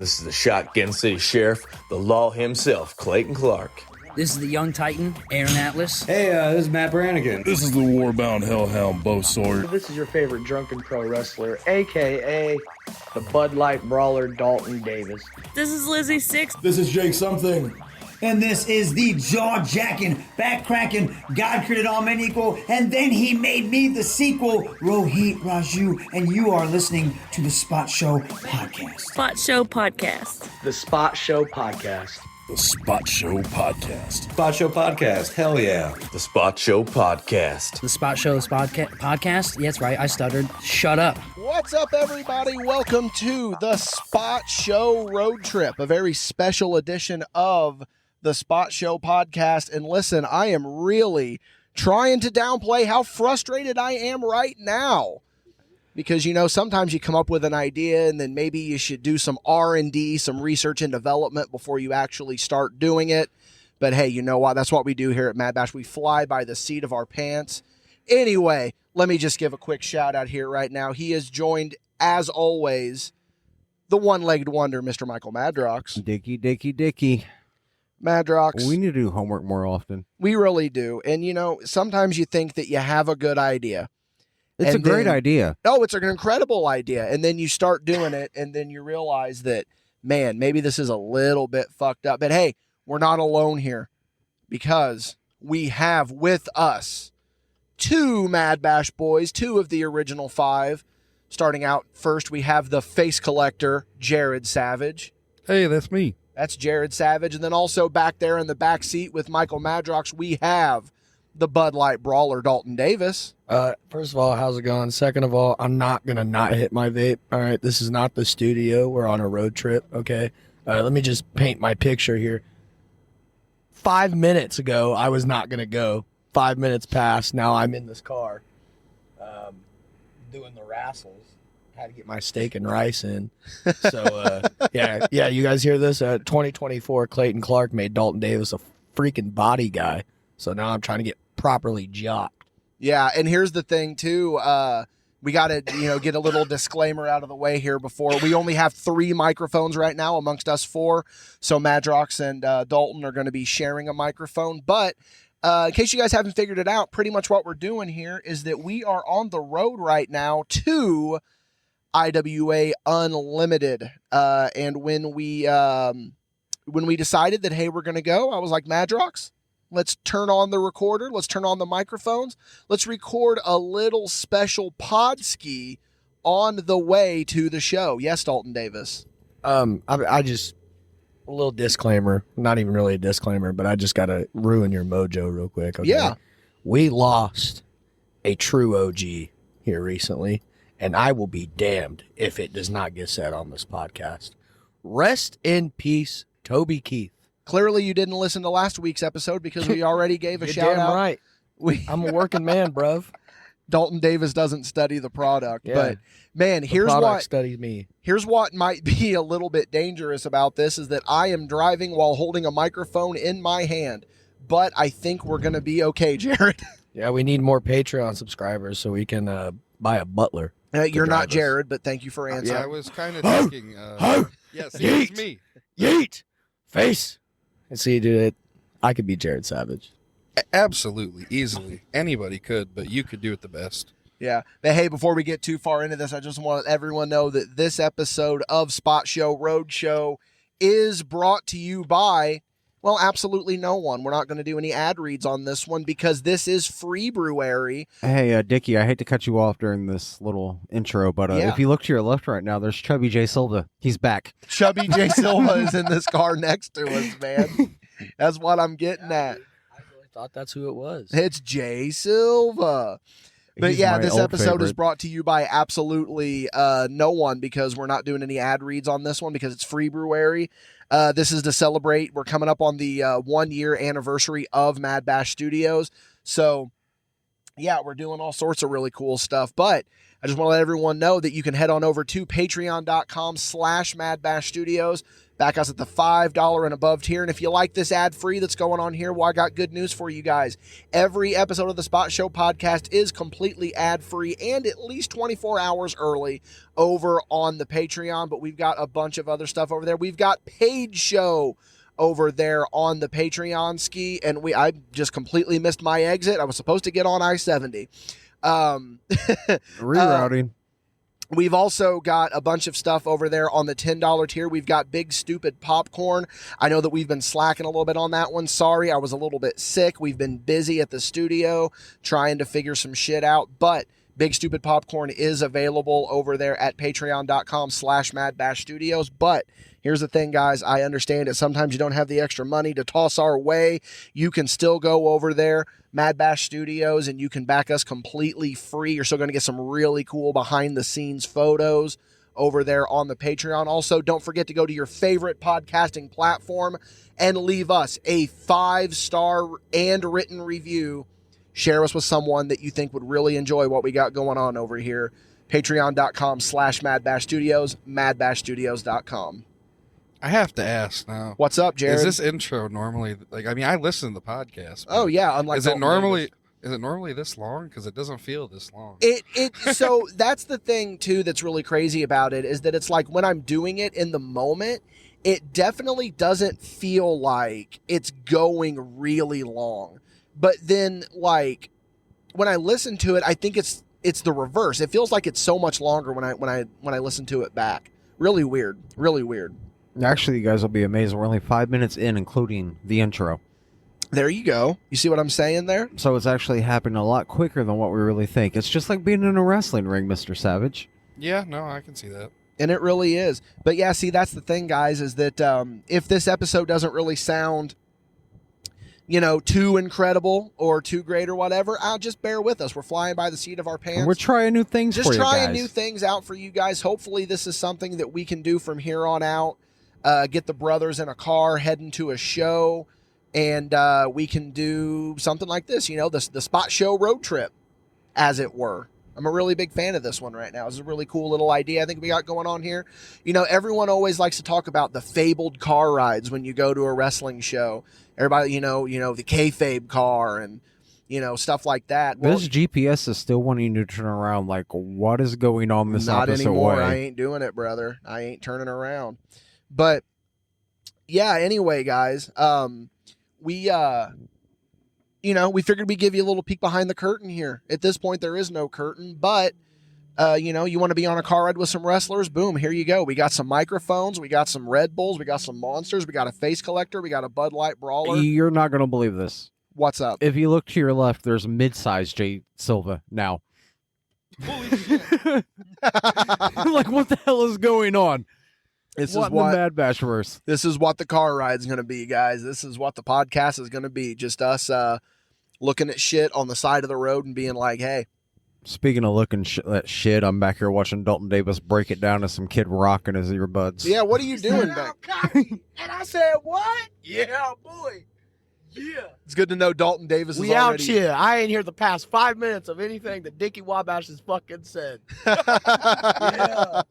This is the Shotgun City Sheriff, the law himself, Clayton Clark. This is the young Titan, Aaron Atlas. Hey, this is Matt Brannigan. This is the war-bound hellhound, Bo Sawyer. This is your favorite drunken pro wrestler, a.k.a. the Bud Light brawler, Dalton Davis. This is Lizzie Six. This is Jake Something. And this is the jaw-jacking, back-cracking, God created all men equal, and then he made me the sequel, Rohit Raju, and you are listening to the Spot Show Podcast. Spot Show Podcast. The Spot Show Podcast. The Spot Show Podcast. Spot Show Podcast. Hell yeah. The Spot Show Podcast. The Spot Show Podcast? Yeah, that's right. I stuttered. Shut up. What's up, everybody? Welcome to the Spot Show Road Trip, a very special edition of the Spot Show Podcast. And listen, I am really trying to downplay how frustrated I am right now. Because, you know, sometimes you come up with an idea and then maybe you should do some R&D, some research and development before you actually start doing it. But hey, you know what? That's what we do here at Mad Bash. We fly by the seat of our pants. Anyway, let me just give a quick shout out here right now. He is joined, as always, the one-legged wonder, Mr. Michael Madrox. Dickie. Madrox. We need to do homework more often. We really do. And, you know, sometimes you think that you have a good idea. It's a great idea. Oh, it's an incredible idea. And then you start doing it, and then you realize that, man, maybe this is a little bit fucked up. But hey, we're not alone here, because we have with us two Mad Bash boys, two of the original five. Starting out first, we have the face collector, Jared Savage. Hey, that's me. That's Jared Savage. And then also back there in the back seat with Michael Madrox, we have the Bud Light brawler, Dalton Davis. First of all, how's it going? Second of all, I'm not going to not hit my vape. All right, this is not the studio. We're on a road trip, okay? Let me just paint my picture here. 5 minutes ago, I was not going to go. 5 minutes passed. Now I'm in this car doing the wrestles. Had to get my steak and rice in. So, yeah, you guys hear this? 2024, Clayton Clark made Dalton Davis a freaking body guy. So now I'm trying to get properly jocked. Yeah, and here's the thing, too. We got to, get a little disclaimer out of the way here before. We only have 3 microphones right now amongst us 4. So Madrox and Dalton are going to be sharing a microphone. But in case you guys haven't figured it out, pretty much what we're doing here is that we are on the road right now to IWA Unlimited. And when we decided that, hey, we're going to go, I was like, Madrox, let's turn on the recorder. Let's turn on the microphones. Let's record a little special pod ski on the way to the show. Yes, Dalton Davis. I just, a little disclaimer, not even really a disclaimer, but I just got to ruin your mojo real quick. Okay? Yeah. We lost a true OG here recently, and I will be damned if it does not get said on this podcast. Rest in peace, Toby Keith. Clearly, you didn't listen to last week's episode because we already gave a shout out. Right. I'm a working man, bruv. Dalton Davis doesn't study the product, Yeah. but man, Here's what might be a little bit dangerous about this is that I am driving while holding a microphone in my hand, but I think we're going to be okay, Jared. Yeah, we need more Patreon subscribers so we can buy a butler. You're not Jared, but thank you for answering. Yeah, I was kind of thinking. Yes, it's me. Yeet! Face! And see, dude, I could be Jared Savage. Absolutely, easily. Anybody could, but you could do it the best. Yeah. But hey, before we get too far into this, I just want everyone to know that this episode of Spot Show Road Show is brought to you by, well, absolutely no one. We're not going to do any ad reads on this one because this is free brewery. Hey, Dickie, I hate to cut you off during this little intro, but Yeah. if you look to your left right now, there's Chubby J. Silva. He's back. Chubby J. Silva is in this car next to us, man. That's what I'm getting at. I really thought that's who it was. It's J. Silva. But He's yeah, my this old episode is favorite. brought to you by absolutely no one because we're not doing any ad reads on this one because it's free brewery. This is to celebrate. We're coming up on the 1-year anniversary of Mad Bash Studios. So yeah, we're doing all sorts of really cool stuff. But I just want to let everyone know that you can head on over to patreon.com/MadBashStudios. Back us at the $5 and above tier. And if you like this ad-free that's going on here, well, I got good news for you guys. Every episode of the Spot Show podcast is completely ad-free and at least 24 hours early over on the Patreon. But we've got a bunch of other stuff over there. We've got Paid Show over there on the Patreon ski. And I just completely missed my exit. I was supposed to get on I-70. Rerouting. We've also got a bunch of stuff over there on the $10 tier. We've got Big Stupid Popcorn. I know that we've been slacking a little bit on that one. Sorry, I was a little bit sick. We've been busy at the studio trying to figure some shit out, but Big Stupid Popcorn is available over there at patreon.com/MadBashStudios. But here's the thing, guys. I understand that sometimes you don't have the extra money to toss our way. You can still go over there, Mad Bash Studios, and you can back us completely free. You're still going to get some really cool behind-the-scenes photos over there on the Patreon. Also, don't forget to go to your favorite podcasting platform and leave us a 5-star and written review. Share us with someone that you think would really enjoy what we got going on over here. Patreon.com/MadBashStudios, MadBashStudios.com. I have to ask now. What's up, Jared? Is this intro normally I listen to the podcast. Oh yeah, unlike is it normally this long? Because it doesn't feel this long. So that's the thing too that's really crazy about it, is that it's like when I'm doing it in the moment, it definitely doesn't feel like it's going really long. But then like when I listen to it, I think it's the reverse. It feels like it's so much longer when I listen to it back. Really weird. Really weird. Actually, you guys will be amazed. We're only 5 minutes in, including the intro. There you go. You see what I'm saying there? So it's actually happening a lot quicker than what we really think. It's just like being in a wrestling ring, Mr. Savage. Yeah, no, I can see that. And it really is. But yeah, see, that's the thing, guys, is that if this episode doesn't really sound, too incredible or too great or whatever, I'll just bear with us. We're flying by the seat of our pants. And we're trying new things just for you guys. trying new things out for you guys. Hopefully this is something that we can do from here on out. Get the brothers in a car, heading to a show, and we can do something like this, the Spot Show road trip, as it were. I'm a really big fan of this one right now. It's a really cool little idea I think we got going on here. Everyone always likes to talk about the fabled car rides when you go to a wrestling show. Everybody, the kayfabe car and, stuff like that. Well, this GPS is still wanting you to turn around. Like, what is going on this not opposite anymore. way? I ain't doing it, brother. I ain't turning around. But yeah, anyway, guys, we figured we'd give you a little peek behind the curtain here. At this point, there is no curtain, but you want to be on a car ride with some wrestlers? Boom, here you go. We got some microphones, we got some Red Bulls, we got some Monsters, we got a face collector, we got a Bud Light Brawler. You're not going to believe this. What's up? If you look to your left, there's mid-sized Jay Silva now. Holy shit. Like, what the hell is going on? This what is what the Mad Bash verse. This is what the car ride's going to be, guys. This is what the podcast is going to be. Just us looking at shit on the side of the road and being like, hey. Speaking of looking at shit, I'm back here watching Dalton Davis break it down to some kid rocking his earbuds. Yeah, what are you doing back? And I said, what? Yeah, boy. Yeah. It's good to know Dalton Davis is We already... out here. I ain't hear the past 5 minutes of anything that Dickie Wabash has fucking said. Yeah.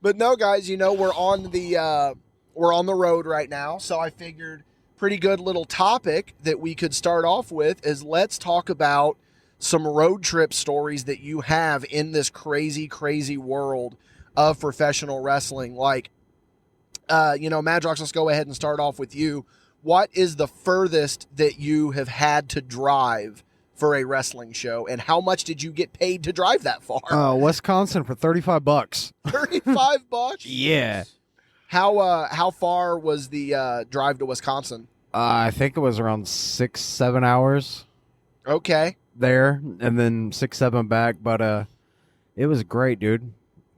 But no, guys, we're on the road right now, so I figured pretty good little topic that we could start off with is let's talk about some road trip stories that you have in this crazy, crazy world of professional wrestling. Like, Madrox, let's go ahead and start off with you. What is the furthest that you have had to drive for a wrestling show, and how much did you get paid to drive that far? Wisconsin for $35. $35? Yeah. How far was the drive to Wisconsin? I think it was around 6-7 hours. Okay. There, and then 6-7 back, but it was great, dude.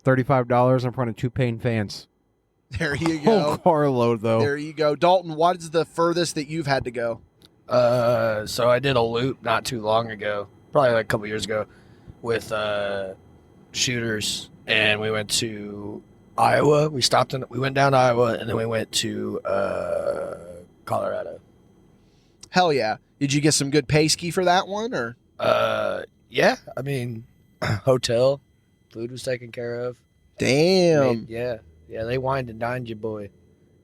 $35 in front of 2 paying fans. There you go. Whole carload, though. There you go. Dalton, what is the furthest that you've had to go? So I did a loop not too long ago, probably like a couple years ago, with shooters, and we went to Iowa. We went down to Iowa, and then we went to Colorado. Hell yeah! Did you get some good pay ski for that one, or? Yeah. I mean, Hotel, food was taken care of. Damn. Yeah, they wined and dined you, boy.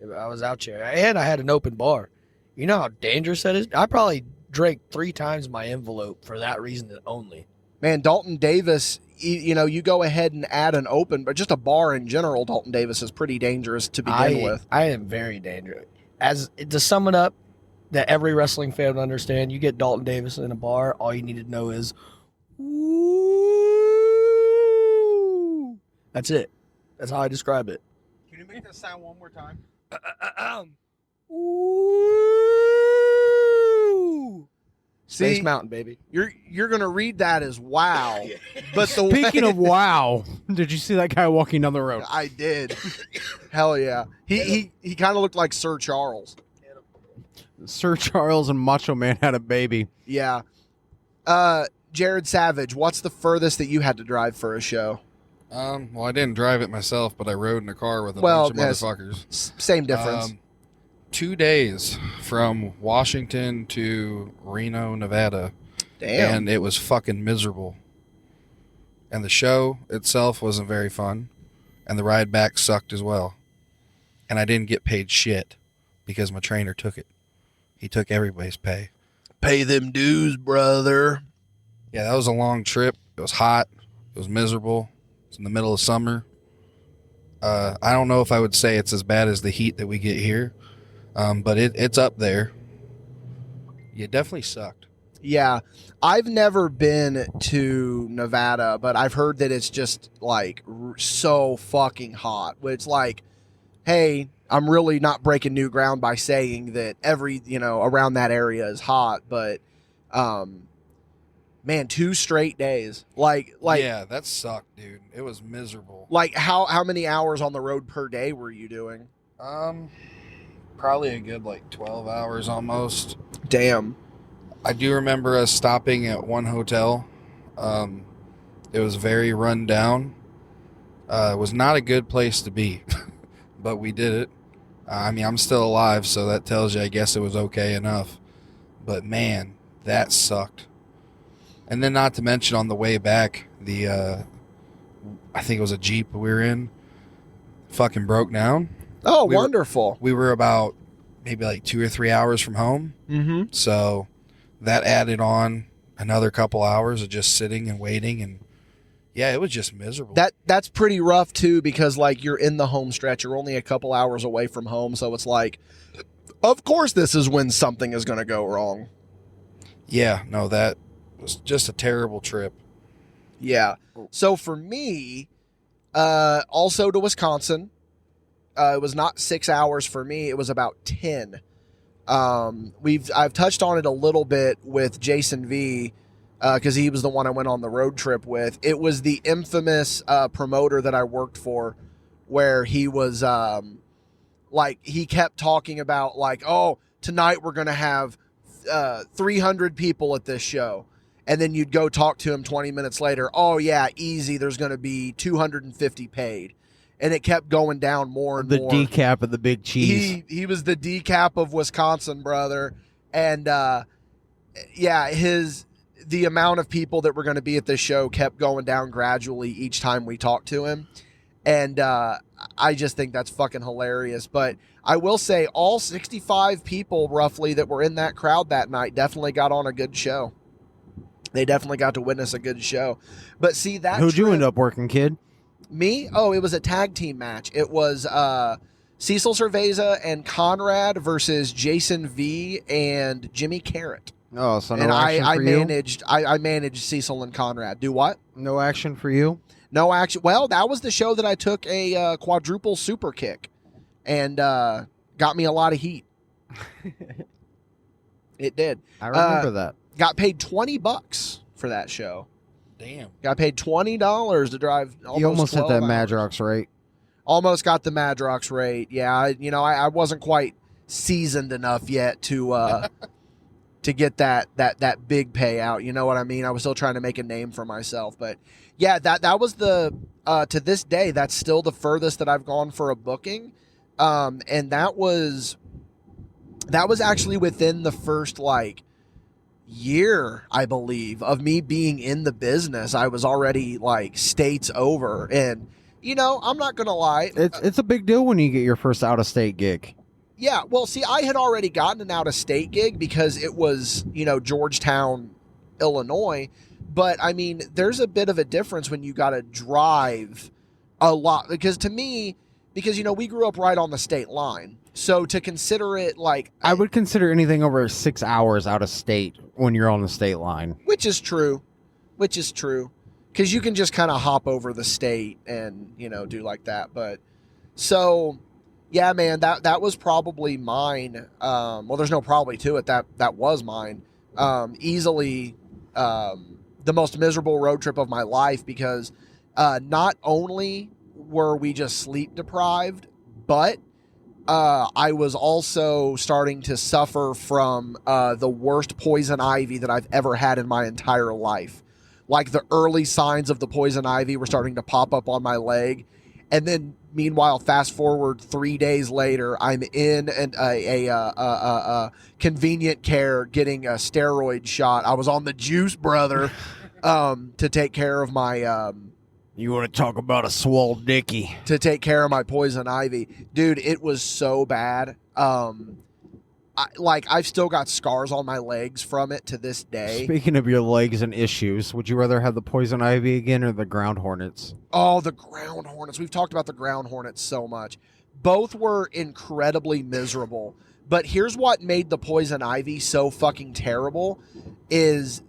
I was out there, and I had an open bar. You know how dangerous that is? I probably drank 3 times my envelope for that reason only. Man, Dalton Davis, you go ahead and add an open, but just a bar in general, Dalton Davis is pretty dangerous to begin with. I am very dangerous. As to sum it up, that every wrestling fan would understand, you get Dalton Davis in a bar, all you need to know is, woo. That's it. That's how I describe it. Can you make that sound one more time? Woo. Space See, Mountain, baby. You're gonna read that as wow, but the Speaking way, of wow, did you see that guy walking down the road? I did. Hell yeah, he kind of looked like Sir Charles. Sir Charles and Macho Man had a baby. Yeah. Jared Savage, what's the furthest that you had to drive for a show? Well, I didn't drive it myself, but I rode in a car with a bunch of motherfuckers. Same difference. 2 days from Washington to Reno, Nevada. Damn. And it was fucking miserable. And the show itself wasn't very fun. And the ride back sucked as well. And I didn't get paid shit because my trainer took it. He took everybody's pay. Pay them dues, brother. Yeah, that was a long trip. It was hot. It was miserable. It's in the middle of summer. I don't know if I would say it's as bad as the heat that we get here, but it's up there. It definitely sucked. Yeah, I've never been to Nevada, but I've heard that it's just like so fucking hot. It's like, hey, I'm really not breaking new ground by saying that around that area is hot, but man, 2 straight days. Like yeah, that sucked, dude. It was miserable. Like how many hours on the road per day were you doing? Probably a good 12 hours almost. Damn. I do remember us stopping at one hotel. It was very run down. It was not a good place to be, but we did it. I'm still alive, so that tells you, I guess it was okay enough. But man, that sucked. And then not to mention on the way back, I think it was a Jeep we were in, fucking broke down. Oh, wonderful. We were about maybe 2 or 3 hours from home. Mm-hmm. So that added on another couple hours of just sitting and waiting. And yeah, it was just miserable. That's pretty rough too, because you're in the home stretch. You're only a couple hours away from home. So it's of course this is when something is going to go wrong. Yeah, no, that was just a terrible trip. Yeah. So for me, also to Wisconsin, it was not 6 hours for me. It was about 10. I've touched on it a little bit with Jason V, because he was the one I went on the road trip with. It was the infamous promoter that I worked for, where he was he kept talking about oh, tonight we're gonna have 300 people at this show. And then you'd go talk to him 20 minutes later. Oh, yeah, easy. There's going to be 250 paid. And it kept going down more and more. The decap of the big cheese. He was the decap of Wisconsin, brother. And, the amount of people that were going to be at this show kept going down gradually each time we talked to him. And I just think that's fucking hilarious. But I will say all 65 people roughly that were in that crowd that night definitely got on a good show. They definitely got to witness a good show. But see, that Who'd you end up working, kid? Me? Oh, it was a tag team match. It was Cecil Cerveza and Conrad versus Jason V and Jimmy Carrot. Oh, so no and action I for you? I managed Cecil and Conrad. Do what? No action for you? No action. Well, that was the show that I took a quadruple super kick and got me a lot of heat. It did. I remember that. Got paid $20 for that show. Damn. Got paid $20 to drive. You almost hit that 12 hours. Madrox rate. Almost got the Madrox rate. Yeah, I wasn't quite seasoned enough yet to get that big payout. You know what I mean? I was still trying to make a name for myself, but yeah, that was the to this day that's still the furthest that I've gone for a booking, and that was actually within the first year, I believe, of me being in the business, I was already like states over. And, you know, I'm not going to lie. It's a big deal when you get your first out-of-state gig. Yeah, well, see, I had already gotten an out-of-state gig because it was, you know, Georgetown, Illinois. But, I mean, there's a bit of a difference when you got to drive a lot. Because to me, you know, we grew up right on the state line. So to consider it like... I would consider anything over 6 hours out of state when you're on the state line. Which is true. Because you can just kind of hop over the state and, you know, do like that. But, so... Yeah, man, that was probably mine. Well, there's no probably to it. That was mine. Easily the most miserable road trip of my life because not only were we just sleep deprived, but I was also starting to suffer from the worst poison ivy that I've ever had in my entire life. Like the early signs of the poison ivy were starting to pop up on my leg. And then, meanwhile, fast forward 3 days later, I'm in a convenient care getting a steroid shot. I was on the juice, brother, to take care of my... you want to talk about a swole Dickie? To take care of my poison ivy. Dude, it was so bad. I've still got scars on my legs from it to this day. Speaking of your legs and issues, would you rather have the poison ivy again or the ground hornets? Oh, the ground hornets. We've talked about the ground hornets so much. Both were incredibly miserable. But here's what made the poison ivy so fucking terrible is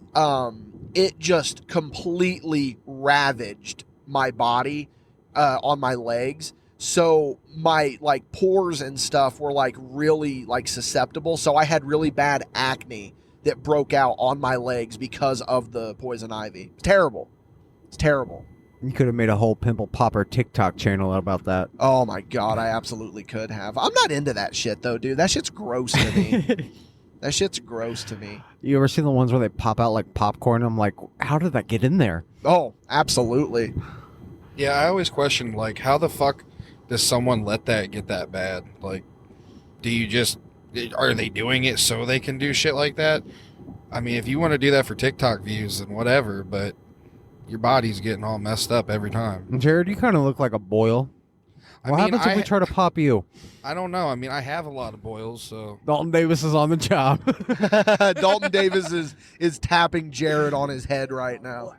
it just completely ravaged my body on my legs. So my like pores and stuff were like really like susceptible. So I had really bad acne that broke out on my legs because of the poison ivy. It's terrible. It's terrible. You could have made a whole pimple popper TikTok channel about that. Oh my God, I absolutely could have. I'm not into that shit though, dude. That shit's gross to me. That shit's gross to me. You ever seen the ones where they pop out like popcorn? I'm like, how did that get in there? Oh, absolutely. Yeah, I always question, like, how the fuck does someone let that get that bad? Like, are they doing it so they can do shit like that? I mean, if you want to do that for TikTok views, then whatever, but your body's getting all messed up every time. Jared, you kind of look like a boil. What happens if we try to pop you? I don't know. I mean, I have a lot of boils, so... Dalton Davis is on the job. Dalton Davis is tapping Jared on his head right now.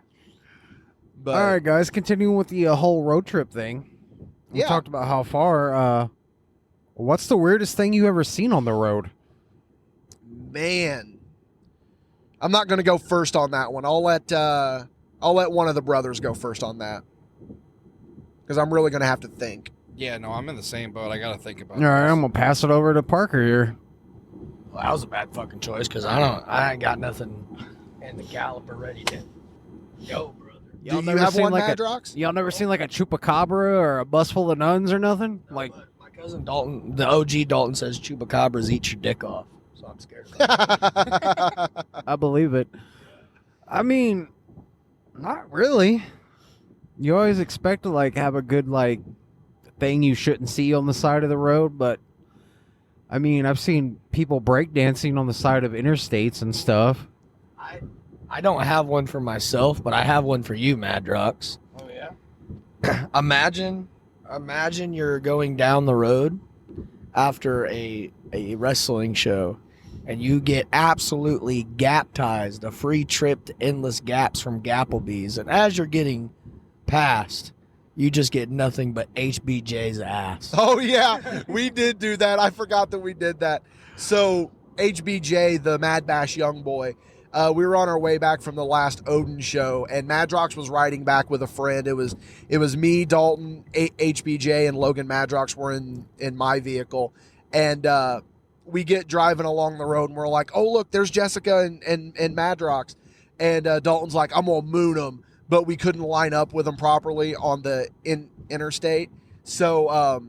But, all right, guys, continuing with the whole road trip thing. We talked about how far. What's the weirdest thing you ever seen on the road? Man, I'm not going to go first on that one. I'll let one of the brothers go first on that because I'm really going to have to think. Yeah, no, I'm in the same boat. I got to think about it. All right, I'm going to pass it over to Parker here. Well, that was a bad fucking choice because I ain't got nothing in the caliper ready to go, brother. Do you have one, Madrox? Y'all never seen like a chupacabra or a bus full of nuns or nothing? No, like my cousin Dalton, the OG Dalton says chupacabras eat your dick off, so I'm scared of that. I believe it. I mean, not really. You always expect to like have a good like thing you shouldn't see on the side of the road, but I mean, I've seen people breakdancing on the side of interstates and stuff. I don't have one for myself, but I have one for you, Madrox. Oh yeah. Imagine you're going down the road after a wrestling show, and you get absolutely gaptized, a free trip to Endless Gaps from Gapplebee's, and as you're getting past, you just get nothing but HBJ's ass. Oh yeah, we did do that. I forgot that we did that. So HBJ, the Mad Bash young boy. We were on our way back from the last Odin show, and Madrox was riding back with a friend. It was me, Dalton, HBJ, and Logan Madrox were in my vehicle, and we get driving along the road, and we're like, "Oh look, there's Jessica and Madrox," and Dalton's like, "I'm gonna moon them," but we couldn't line up with them properly on the interstate, so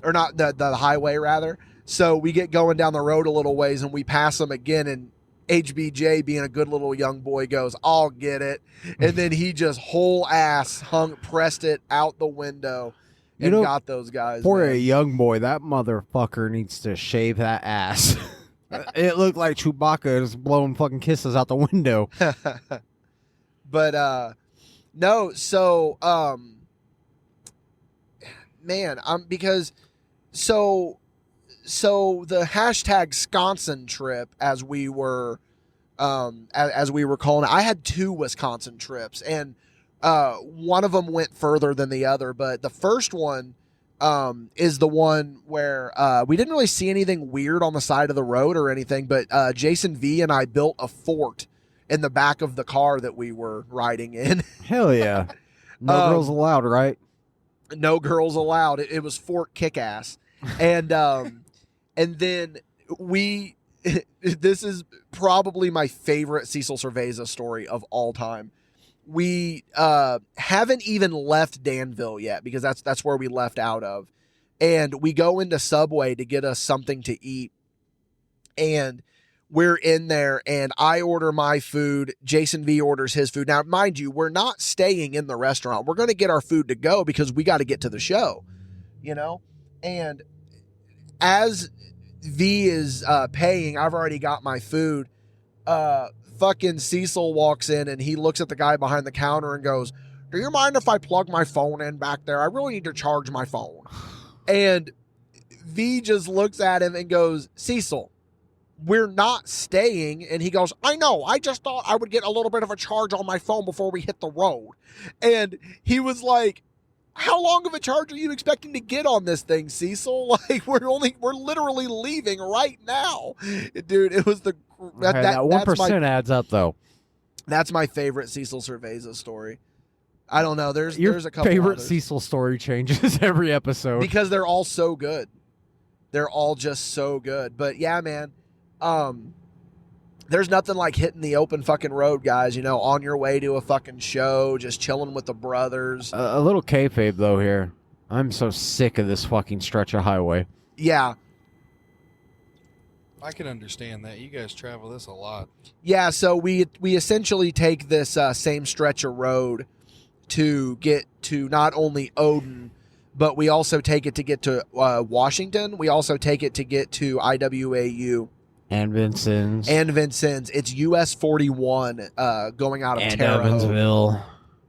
or not the highway rather. So we get going down the road a little ways, and we pass them again, and HBJ, being a good little young boy, goes, "I'll get it," and then he just whole ass pressed it out the window and got those guys. For a young boy, that motherfucker needs to shave that ass. It looked like Chewbacca is blowing fucking kisses out the window. But no, so man, because so the hashtag Wisconsin trip, as we were calling it, I had 2 Wisconsin trips, and one of them went further than the other, but the first one is the one where we didn't really see anything weird on the side of the road or anything, but Jason V and I built a fort in the back of the car that we were riding in. Hell yeah. No girls allowed, right? No girls allowed. It was Fort Kickass. And then we this is probably my favorite Cecil Cerveza story of all time. We haven't even left Danville yet, because that's where we left out of. And we go into Subway to get us something to eat. And we're in there, and I order my food. Jason V orders his food. Now, mind you, we're not staying in the restaurant. We're going to get our food to go because we got to get to the show, you know? And as V is paying, I've already got my food. Fucking Cecil walks in, and he looks at the guy behind the counter and goes, "Do you mind if I plug my phone in back there? I really need to charge my phone." And V just looks at him and goes, "Cecil, we're not staying." And he goes, "I know. I just thought I would get a little bit of a charge on my phone before we hit the road." And he was like, "How long of a charge are you expecting to get on this thing, Cecil? Like, we're literally leaving right now." Dude, it was that 1% adds up, though. That's my favorite Cecil Cerveza story. I don't know. There's a couple favorite others. Cecil story changes every episode because they're all so good. They're all just so good. But yeah, man, there's nothing like hitting the open fucking road, guys. You know, on your way to a fucking show, just chilling with the brothers. A little kayfabe though here. I'm so sick of this fucking stretch of highway. Yeah. I can understand that. You guys travel this a lot. Yeah, so we essentially take this same stretch of road to get to not only Odin, but we also take it to get to Washington. We also take it to get to IWA-U. And Vincennes. It's US 41 going out of and Terre Haute. Evansville.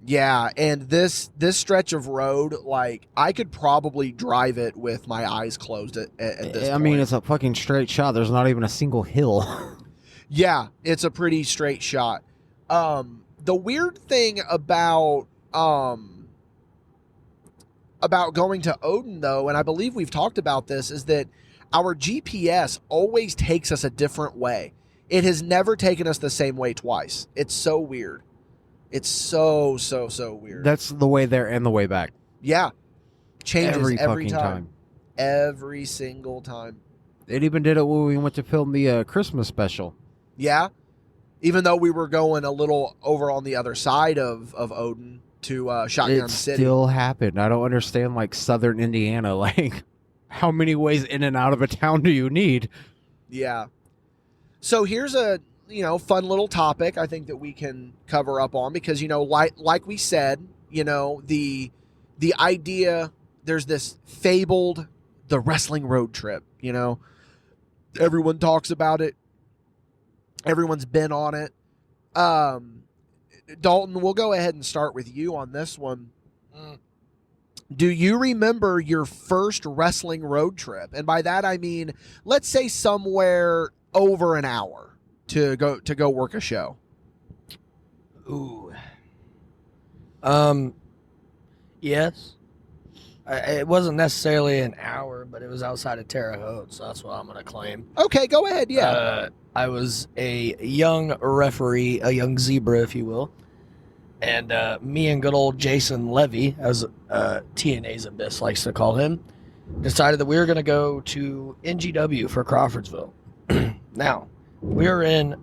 Yeah, and this stretch of road, like, I could probably drive it with my eyes closed at this point. I mean, it's a fucking straight shot. There's not even a single hill. Yeah, it's a pretty straight shot. The weird thing about going to Odin, though, and I believe we've talked about this, is that our GPS always takes us a different way. It has never taken us the same way twice. It's so weird. It's so weird. That's the way there and the way back. Yeah. Changes every fucking time. Every single time. It even did it when we went to film the Christmas special. Yeah. Even though we were going a little over on the other side of Odin to Shotgun City. It still happened. I don't understand, like, southern Indiana. Like, how many ways in and out of a town do you need? Yeah. So here's a fun little topic I think that we can cover up on, because, like we said, the idea, there's this fabled, the wrestling road trip, everyone talks about it. Everyone's been on it. Dalton, we'll go ahead and start with you on this one. Do you remember your first wrestling road trip? And by that, I mean, let's say somewhere over an hour to go work a show. Ooh. Yes. It wasn't necessarily an hour, but it was outside of Terre Haute, so that's what I'm going to claim. Okay, go ahead, yeah. I was a young referee, a young zebra, if you will, and me and good old Jason Levy, as TNA's Abyss likes to call him, decided that we were going to go to NGW for Crawfordsville. Now, we were in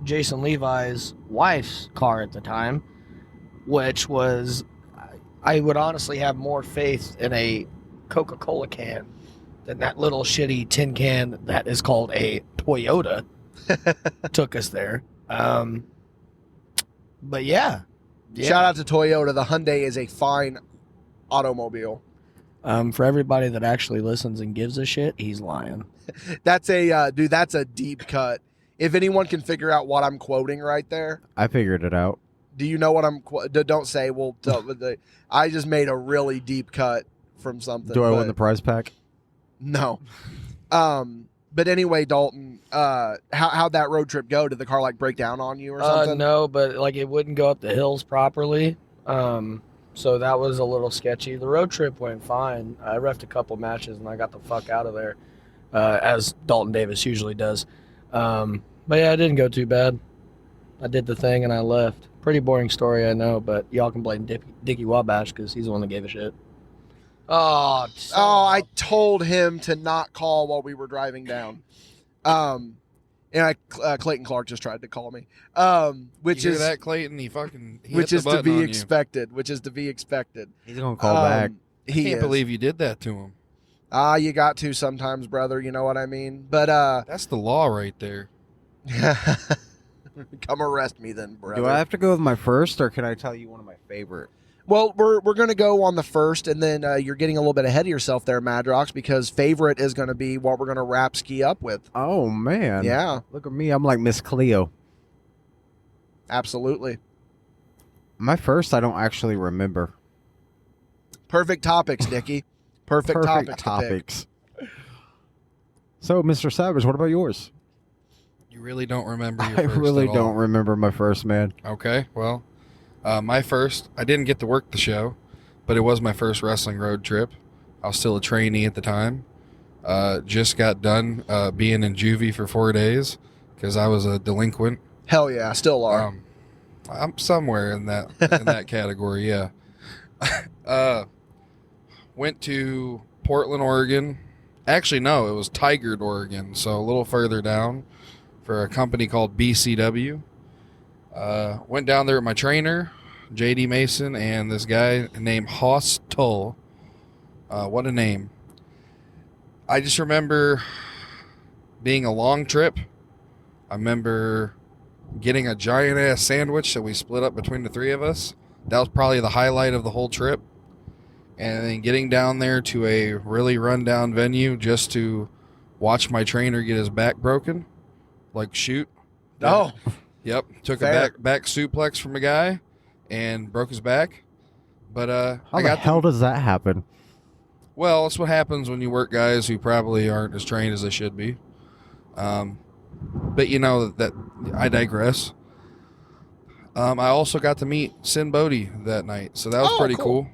Jason Levi's wife's car at the time, which was, I would honestly have more faith in a Coca-Cola can than that little shitty tin can that is called a Toyota took us there. But yeah. Shout out to Toyota. The Hyundai is a fine automobile. For everybody that actually listens and gives a shit, he's lying. That's a dude. That's a deep cut. If anyone can figure out what I'm quoting right there, I figured it out. do you know what I'm? Don't say. Well, I just made a really deep cut from something. Do I but win the prize pack? No. But anyway, Dalton, how'd that road trip go? Did the car like break down on you or something? No, but like it wouldn't go up the hills properly. So that was a little sketchy. The road trip went fine. I reffed a couple matches and I got the fuck out of there, as Dalton Davis usually does. But yeah, it didn't go too bad. I did the thing and I left. Pretty boring story, I know, but y'all can blame Dickie Wabash because he's the one that gave a shit. Oh, I told him to not call while we were driving down. And Clayton Clark just tried to call me. Which you is hear that, Clayton? He which hit is the to button be on expected. Which is to be expected. He's gonna call back. You. I can't believe you did that to him. You got to sometimes, brother. You know what I mean. But that's the law right there. Come arrest me then, brother. Do I have to go with my first, or can I tell you one of my favorite? Well, we're going to go on the first, and then you're getting a little bit ahead of yourself there, Madrox, because favorite is going to be what we're going to wrap ski up with. Oh, man. Yeah. Look at me. I'm like Miss Cleo. Absolutely. My first, I don't actually remember. Perfect topics, Dickie. Perfect topics. So, Mr. Savage, what about yours? You really don't remember your I first really at all. don't remember my first, man. Okay, well, my first, I didn't get to work the show, but it was my first wrestling road trip. I was still a trainee at the time. Just got done being in juvie for 4 days because I was a delinquent. Hell yeah, still are. I'm somewhere in that category, yeah. Went to Portland, Oregon. Actually, no, it was Tigard, Oregon, so a little further down for a company called BCW. Went down there with my trainer, JD Mason, and this guy named Hoss Tull. What a name. I just remember being a long trip. I remember getting a giant-ass sandwich that we split up between the three of us. That was probably the highlight of the whole trip. And then getting down there to a really run-down venue just to watch my trainer get his back broken. Like, shoot. Oh. Yep. Took Fair. a back suplex from a guy and broke his back. But How the hell does that happen? well, that's what happens when you work guys who probably aren't as trained as they should be. But you know that I digress. I also got to meet Sin Bodhi that night, so that was pretty cool.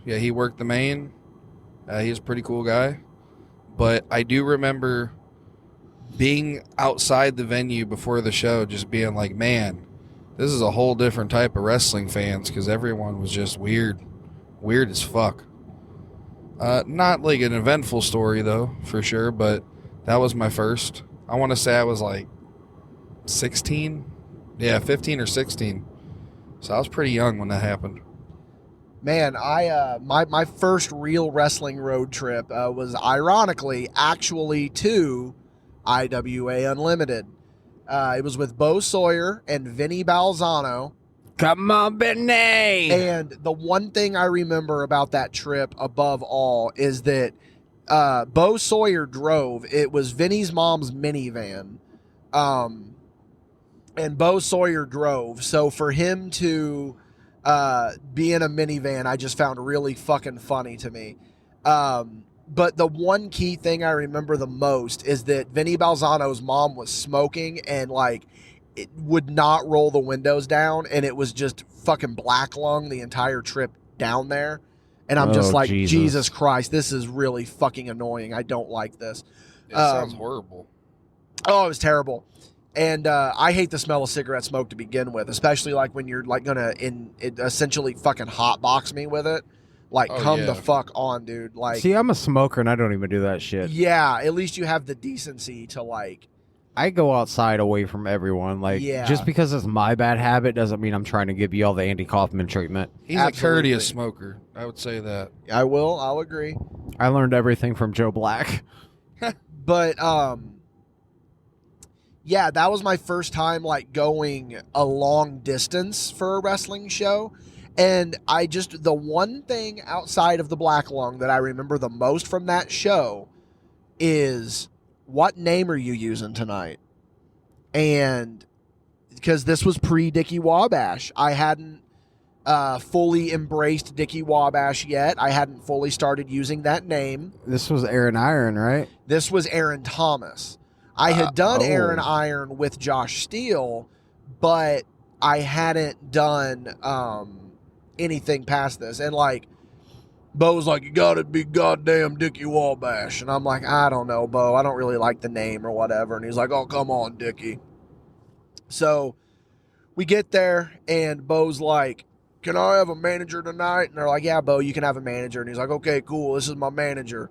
Yeah, he worked the main. He's a pretty cool guy. But I do remember being outside the venue before the show, just being like, man, this is a whole different type of wrestling fans, because everyone was just weird as fuck. Not like an eventful story though, for sure, but that was my first. I want to say I was like 16, 15 or 16. So I was pretty young when that happened. Man, my first real wrestling road trip was ironically actually to IWA Unlimited. It was with Bo Sawyer and Vinny Balzano. Come on, Benny! And the one thing I remember about that trip above all is that Bo Sawyer drove. It was Vinny's mom's minivan. And Bo Sawyer drove. So for him to be in a minivan, I just found really fucking funny to me. But the one key thing I remember the most is that Vinny Balzano's mom was smoking and like it would not roll the windows down, and it was just fucking black lung the entire trip down there. And I'm just like, Jesus Christ, this is really fucking annoying. I don't like this. It sounds horrible. Oh, it was terrible. And I hate the smell of cigarette smoke to begin with, especially like when you're like gonna essentially fucking hotbox me with it. Like, come the fuck on, dude. Like, see, I'm a smoker and I don't even do that shit. Yeah, at least you have the decency to like. I go outside away from everyone. Like, just because it's my bad habit doesn't mean I'm trying to give you all the Andy Kaufman treatment. He's a courteous smoker. I would say that. I'll agree. I learned everything from Joe Black. But yeah, that was my first time like going a long distance for a wrestling show. And the one thing outside of the black lung that I remember the most from that show is, what name are you using tonight? And because this was pre-Dickie Wabash, I hadn't fully embraced Dickie Wabash yet. I hadn't fully started using that name. This was Aaron Iron, right? This was Aaron Thomas. I had done Aaron Iron with Josh Steele, but I hadn't done anything past this. And like, Bo's like, you gotta be goddamn Dickie Wabash. And I'm like, I don't know, Bo. I don't really like the name or whatever. And he's like, oh, come on, Dickie. So we get there, and Bo's like, can I have a manager tonight? And they're like, yeah, Bo, you can have a manager. And he's like, okay, cool. This is my manager.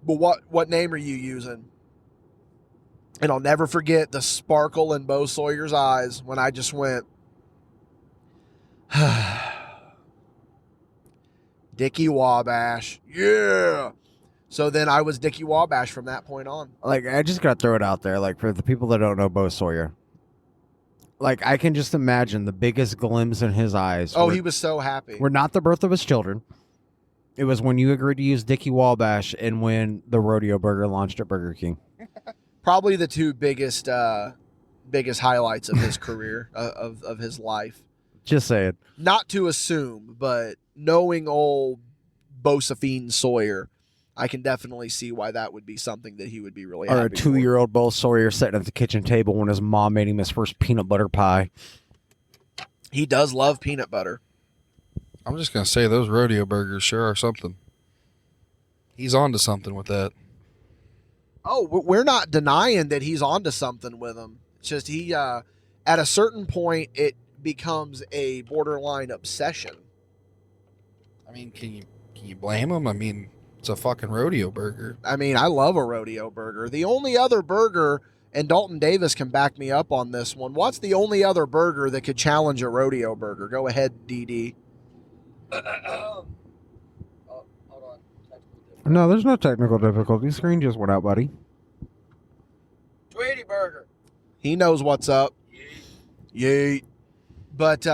But what name are you using? And I'll never forget the sparkle in Bo Sawyer's eyes when I just went, Dickie Wabash. Yeah. So then I was Dickie Wabash from that point on. Like, I just got to throw it out there, like, for the people that don't know Bo Sawyer. Like, I can just imagine the biggest glimpse in his eyes. Oh, he was so happy. Were not the birth of his children. It was when you agreed to use Dickie Wabash and when the Rodeo Burger launched at Burger King. Probably the two biggest highlights of his career, of his life. Just saying. Not to assume, but knowing old Bosephine Sawyer, I can definitely see why that would be something that he would be really happy Or a 2-year-old Bo Sawyer sitting at the kitchen table when his mom made him his first peanut butter pie. He does love peanut butter. I'm just going to say those rodeo burgers sure are something. He's on to something with that. Oh, we're not denying that he's onto something with him. It's just he, at a certain point, it becomes a borderline obsession. I mean, can you blame him? I mean, it's a fucking rodeo burger. I mean, I love a rodeo burger. The only other burger, and Dalton Davis can back me up on this one, what's the only other burger that could challenge a rodeo burger? Go ahead, DD. No, there's no technical difficulty. Screen just went out, buddy. Tweety Burger. He knows what's up. Yeet. But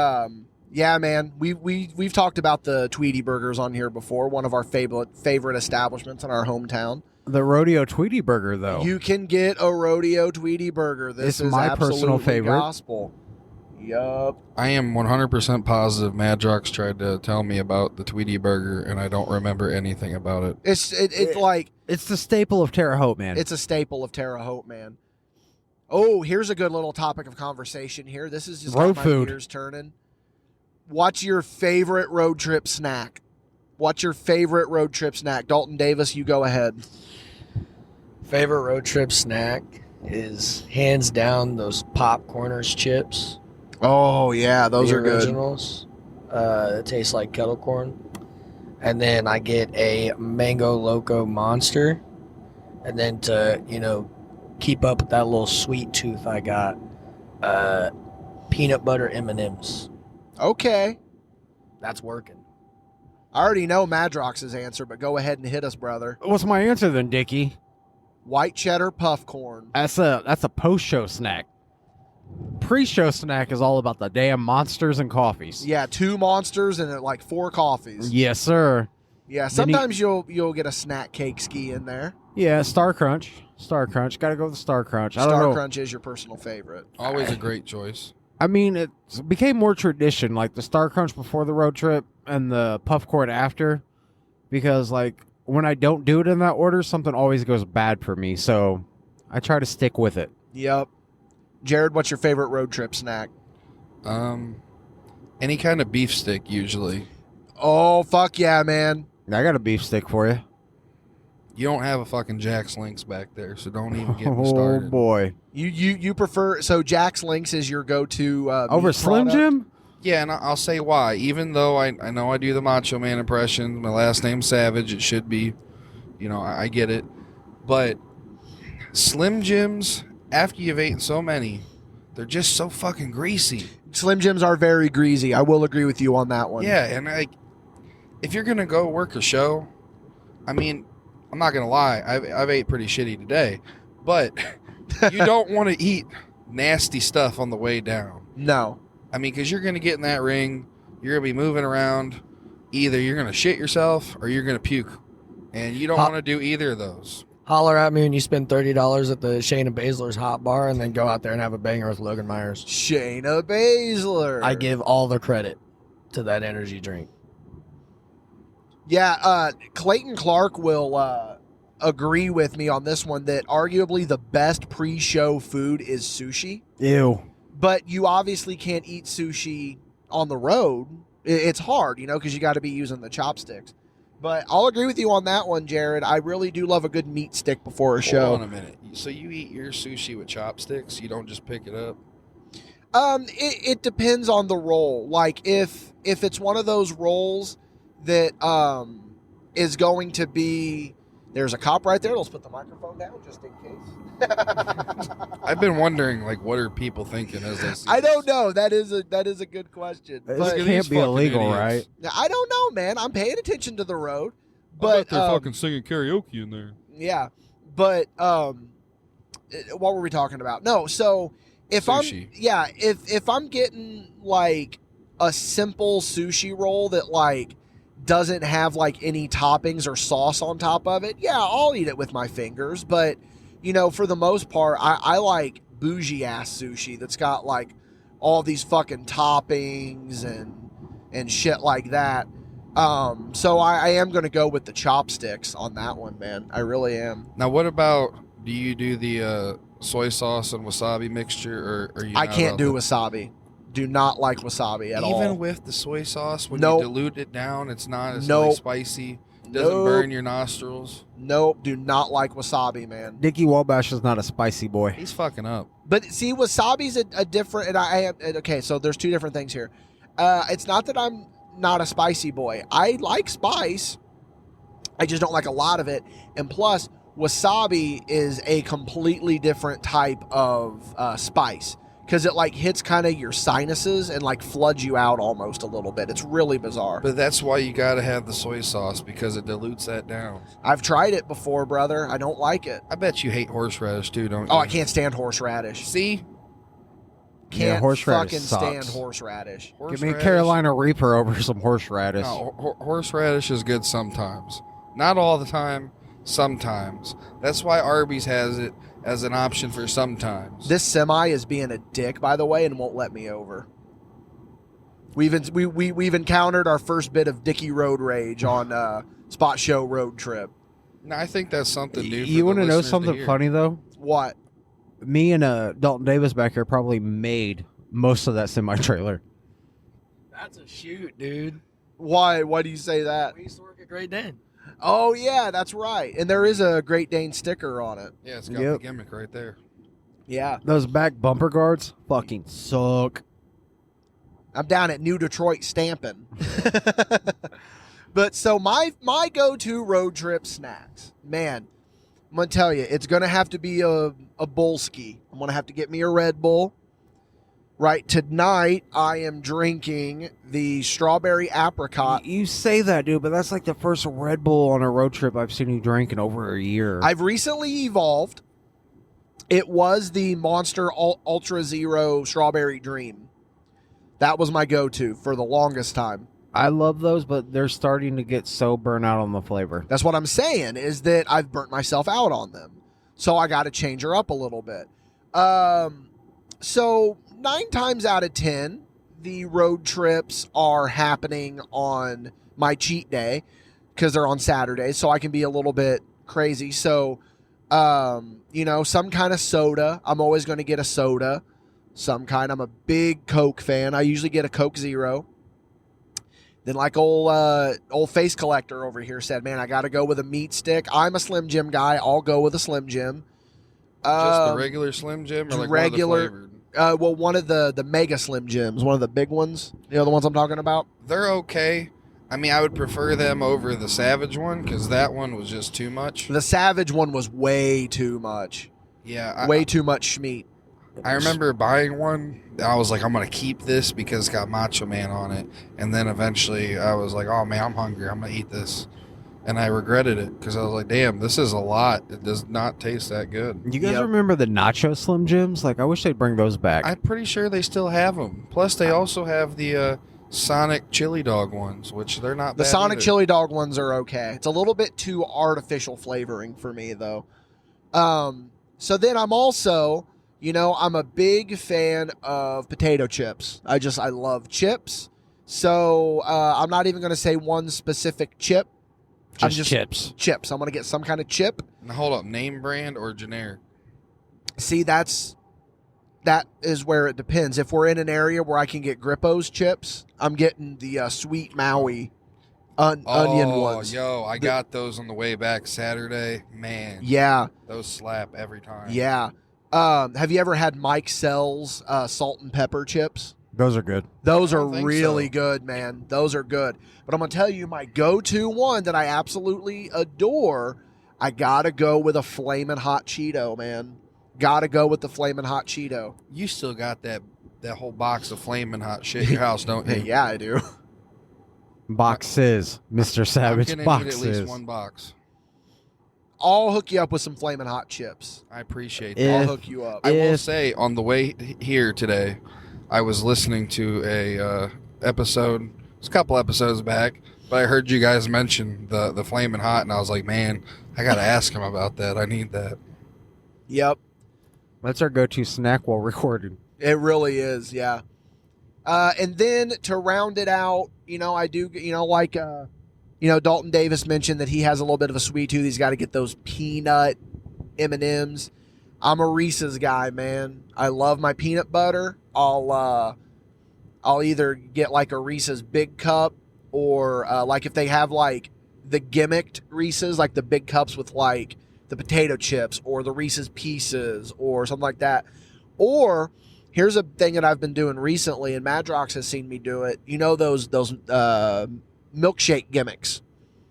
yeah, man, we've talked about the Tweety Burgers on here before. One of our favorite establishments in our hometown. The Rodeo Tweety Burger, though. You can get a Rodeo Tweety Burger. This is my personal favorite. Gospel. Yup. I am 100% positive Madrox tried to tell me about the Tweety Burger, and I don't remember anything about it. It's like... It's the staple of Terre Haute, man. It's a staple of Terre Haute, man. Oh, here's a good little topic of conversation here. This is just road got my food. gears turning. What's your favorite road trip snack? What's your favorite road trip snack? Dalton Davis, you go ahead. Favorite road trip snack is hands down those Popcorners chips. Oh, yeah, those the are good. originals. It tastes like kettle corn. And then I get a Mango Loco Monster. And then to, keep up with that little sweet tooth I got, peanut butter M&Ms. Okay. That's working. I already know Madrox's answer, but go ahead and hit us, brother. What's my answer then, Dickie? White cheddar puff corn. That's a post-show snack. Pre-show snack is all about the damn monsters and coffees. Yeah, 2 monsters and like 4 coffees. Yes, sir. Yeah, sometimes you'll get a snack cake ski in there. Yeah, Star Crunch. Star Crunch. Got to go with the Star Crunch. Star Crunch is your personal favorite. Always a great choice. I mean, it became more tradition, like the Star Crunch before the road trip and the puff corn after, because like when I don't do it in that order, something always goes bad for me. So I try to stick with it. Yep. Jared, what's your favorite road trip snack? Any kind of beef stick usually. Oh, fuck yeah, man. I got a beef stick for you. You don't have a fucking Jack's Links back there, so don't even get me started. Oh boy. You prefer, so Jack's Links is your go-to over Slim product? Jim? Yeah, and I'll say why. Even though I know I do the Macho Man impression, my last name's Savage, it should be, I get it. But Slim Jims, after you've eaten so many, they're just so fucking greasy. Slim Jims are very greasy. I will agree with you on that one. Yeah, and if you're going to go work a show, I mean, I'm not going to lie, I've ate pretty shitty today, but you don't want to eat nasty stuff on the way down. No. I mean, because you're going to get in that ring, you're going to be moving around. Either you're going to shit yourself or you're going to puke. And you don't want to do either of those. Holler at me when you spend $30 at the Shayna Baszler's Hot Bar and then go out there and have a banger with Logan Myers. Shayna Baszler. I give all the credit to that energy drink. Yeah, Clayton Clark will agree with me on this one that arguably the best pre-show food is sushi. Ew. But you obviously can't eat sushi on the road. It's hard, because you got to be using the chopsticks. But I'll agree with you on that one, Jared. I really do love a good meat stick before a show. Hold on a minute. So you eat your sushi with chopsticks? You don't just pick it up? It depends on the roll. Like if it's one of those rolls that is going to be, there's a cop right there. Let's put the microphone down just in case. I've been wondering, what are people thinking as they see I don't this? know. That is a good question. This But can't be illegal, idiots. right? I don't know, man. I'm paying attention to the road. I But bet they're fucking singing karaoke in there. yeah. But what were we talking about? No, so if Sushi. if I'm getting like a simple sushi roll that doesn't have any toppings or sauce on top of it, yeah, I'll eat it with my fingers. But for the most part, I like bougie ass sushi that's got all these fucking toppings and shit like that. So I am going to go with the chopsticks on that one, man. I really am. Now, what about, do you do the soy sauce and wasabi mixture, or are you I not can't about do that? wasabi. Do not like wasabi at all. Even with the soy sauce, when Nope. you dilute it down, it's not as Nope. spicy. Doesn't Nope. burn your nostrils. Nope, do not like wasabi, man. Dickie Wabash is not a spicy boy. He's fucking up. But see, wasabi's a different. And okay, so there's two different things here. It's not that I'm not a spicy boy. I like spice. I just don't like a lot of it. And plus, wasabi is a completely different type of spice because it hits kind of your sinuses and floods you out almost a little bit. It's really bizarre. But that's why you got to have the soy sauce, because it dilutes that down. I've tried it before, brother. I don't like it. I bet you hate horseradish too, don't you? Oh, I can't stand horseradish. See? Can't horseradish fucking sucks. stand horseradish. Give me a Horseradish- Carolina Reaper over some horseradish. No, horseradish is good sometimes. Not all the time, sometimes. That's why Arby's has it as an option for sometimes. This semi is being a dick, by the way, and won't let me over. We've encountered our first bit of Dickie road rage on Spot Show road trip. No, I think that's something new. You want to know something funny though? What? Me and Dalton Davis back here probably made most of that semi trailer. That's a shoot, dude. Why? Why do you say that? We used to work at Great Dane. Oh yeah, that's right. And there is a Great Dane sticker on it. Yeah, it's got Yep. the gimmick right there. Yeah. Those back bumper guards fucking suck. I'm down at New Detroit stamping. But so my go-to road trip snacks, man, I'm gonna tell you, it's gonna have to be a Bullski. I'm gonna have to get me a Red Bull. Right, tonight I am drinking the strawberry apricot. You say that, dude, but that's like the first Red Bull on a road trip I've seen you drink in over a year. I've recently evolved. It was the Monster Ultra Zero Strawberry Dream. That was my go-to for the longest time. I love those, but they're starting to get so burnt out on the flavor. That's what I'm saying, is that I've burnt myself out on them. So I got to change her up a little bit. So 9 times out of 10, the road trips are happening on my cheat day because they're on Saturdays, so I can be a little bit crazy. So, some kind of soda. I'm always going to get a soda. I'm a big Coke fan. I usually get a Coke Zero. Then like old face collector over here said, man, I got to go with a meat stick. I'm a Slim Jim guy. I'll go with a Slim Jim. Just the regular Slim Jim, or like regular, one of the flavored? one of the Mega Slim Jims, one of the big ones. You know the ones I'm talking about? They're okay. I mean, I would prefer them over the Savage one because that one was just too much. The Savage one was way too much. Yeah. Way too much schmeat. I remember buying one. I was like, I'm going to keep this because it's got Macho Man on it. And then eventually I was like, oh, man, I'm hungry. I'm going to eat this. And I regretted it because I was like, damn, this is a lot. It does not taste that good. You guys remember the Nacho Slim Jims? Like, I wish they'd bring those back. I'm pretty sure they still have them. Plus, they also have the Sonic chili dog ones, which they're not The bad Sonic either. chili dog ones are okay. It's a little bit too artificial flavoring for me, though. So then I'm also, I'm a big fan of potato chips. I love chips. So I'm not even going to say one specific chip. Just chips. Chips. I'm going to get some kind of chip. Now, hold up, name brand or generic? See, that is where it depends. If we're in an area where I can get Grippo's chips, I'm getting the Sweet Maui onion ones. Yo, I got those on the way back Saturday. Man. Yeah. Those slap every time. Yeah. Have you ever had Mike Sell's salt and pepper chips? Those are good. Those I are don't think really so. good, man. Those are good. But I'm going to tell you my go-to one that I absolutely adore. I got to go with a Flamin' Hot Cheeto, man. Got to go with the Flamin' Hot Cheeto. You still got that whole box of flaming hot shit in your house, don't you? Yeah, I do. Boxes, Mr. I'm Savage. gonna need Boxes. at least one box. I'll hook you up with some Flamin' Hot chips. I appreciate Yeah. that. I'll hook you up. I will If- say, on the way here today, I was listening to a episode. It's a couple episodes back, but I heard you guys mention the flaming hot, and I was like, man, I gotta ask him about that. I need that. Yep. That's our go-to snack while recording. It really is, yeah. And then to round it out, I do, Dalton Davis mentioned that he has a little bit of a sweet tooth. He's got to get those peanut M&Ms. I'm a Reese's guy, man. I love my peanut butter. I'll either get like a Reese's Big Cup or like if they have like the gimmicked Reese's, like the big cups with like the potato chips or the Reese's Pieces or something like that. Or here's a thing that I've been doing recently, and Madrox has seen me do it. Those milkshake gimmicks.